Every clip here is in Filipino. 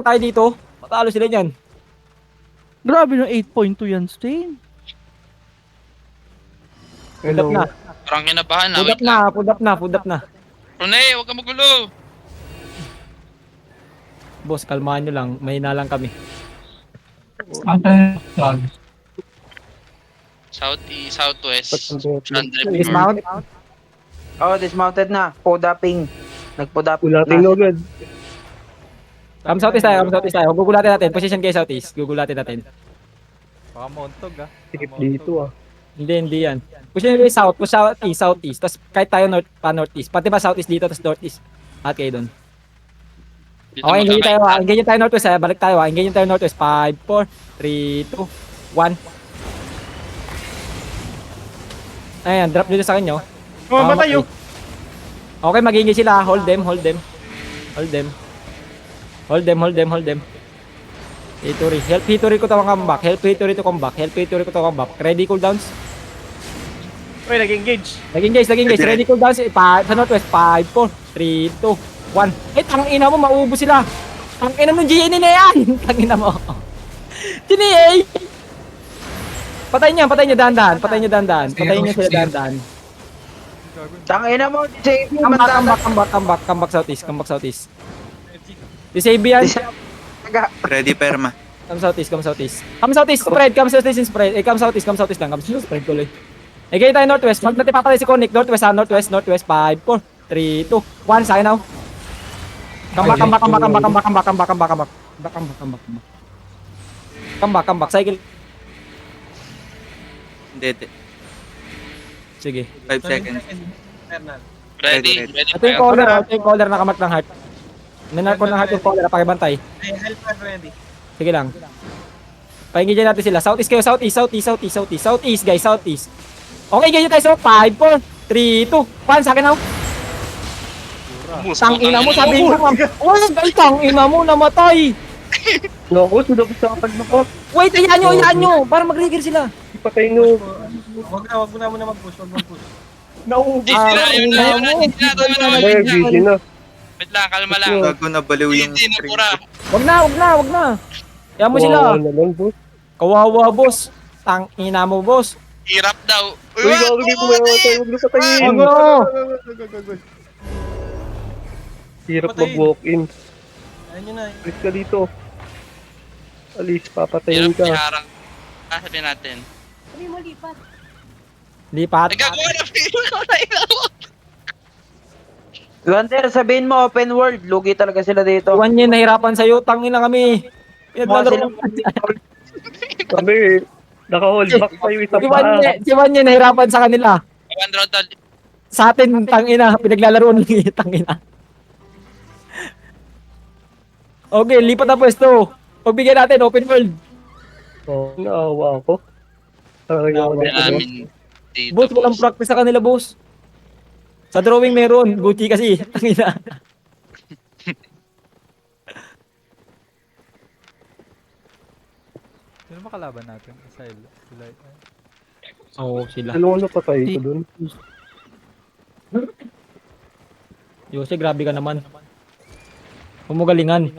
tayo dito. Matalo sila niyan. Grabe no, 8.2 yan, Stain. Food up na. Parang kinabahan na. Food up Wait na, lang. food up na, food up na. Rune, huwag ka magulo. Boss, kalmahan nyo lang. Mahina lang kami. Southeast, southwest. Dismount. Oh, dismounted na. Podaping. Nagpodap Ulating na. agad. Come southeast tayo, come southeast tayo. Gugulatin natin. Position kayo southeast. Gugulatin natin. Baka mauntog Tikip dito ah. Hindi yan. Position kayo south, push southeast, southeast. Tapos kahit tayo north, pa northeast. Pati ba southeast dito, tapos northeast. At kayo dun. Dito Okay, engage tayo magkakaita. engage tayo northwest. Balik tayo engage tayo northwest. 5, 4, 3, 2, 1. Ayan, drop dito sa kanyo. Mamatay yun. Okay, mag-engage sila. Hold them, hold them. Hold them. Hold them, hold them, hold them. History. Help History ko to comeback. Help History to comeback. Help History ko to comeback. Ready cooldowns? Uy, nag-engage. Nag-engage, nag-engage. Ready cooldowns. Sa northwest. 5, 4, 3, 2, 1. Eh, tangina mo, mauubos sila. Tangina mo, GNA na yan. Tangina mo. GNA! Patayin niya, dahan-dahan. Patayin niya, dahan-dahan. Patayin niya sila, dahan-dahan. Tangina mo, disable. Come back southeast, come back southeast. Disable yan. Ready, perma. Come southeast, come southeast. Come southeast, spread, come southeast, spread. Come southeast lang. Come southeast, spread tuloy. Kayo tayo northwest. Mag natin papatay si Connect. Northwest, northwest. 5, 4, 3, 2, 1. Sa akin now. Come back. Cycle. Hindi. Sige. 5 seconds. Ready, Ready. ready Ito yung caller, nakamark ng heart. Minark ko ng heart yung caller, pakibantay. Sige lang. Paingin natin sila. Southeast kayo, southeast guys, southeast. Okay, ganyan tayo sa 5, 4, 3, 2, 1. Sa akin now. Tangina mo, sabi mo. Uy, guys, tangina mo, namatay. Naku, sunod sa akin na ko. Wait, hayaan nyo. Para mag-trigger sila. Ipatay nyo. Wag mo na muna mag-push, wag mag-push. Naku. Di sila, yun na. Ay, GG na. Wait lang, kalma lang. Gago na baliw yung Hindi, string. napura. Wag na. Hayaan mo sila. Wow, naman, boss. Kawawa, boss. Tangina mo, boss. Hirap daw. Uy, gago, di ko mayamatay. Huwag na patayin. Wag mo. Hirap mag-walk-in. Ayun yun na. Alis ka dito. Alis, papatayin Hirap ka. ni Harang. Sabihin natin. Lipat. Ay, gagawa na. Lander, sabihin mo, open world. Lugi talaga sila dito. Iwan niya, nahirapan sa'yo. Tangina kami. Pinaglalaro. Sabi, naka-hold back tayo isa Si Wanya, nahirapan sa kanila. One round down. Sa atin, tangina. Pinaglalaroan ng tangina. Okay, lipat na pwesto. Pagbigyan natin, open world. Oh, naawa ako. Talaga Kaya namin dito. Boss, walang practice sa kanila, boss. Sa drawing meron. Gucci kasi. Tangina. Sino ba kalaban natin? Sila. Oo, sila. Ano na patay ko dun? Yose, grabe ka naman. Pumugalingan.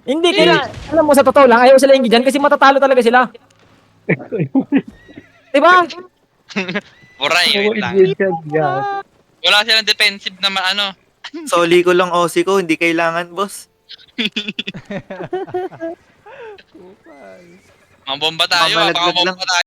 Hindi, kaya, alam mo, sa totoo lang, ayaw sila yung dyan kasi matatalo talaga sila. Diba? Buray, Ako, wait lang. idiot yan, yeah. Wala silang defensive na ano. Soli ko lang OC ko, hindi kailangan, boss. Kupal. Mga bomba tayo, Mamalaglag baka bomba lang. tayo.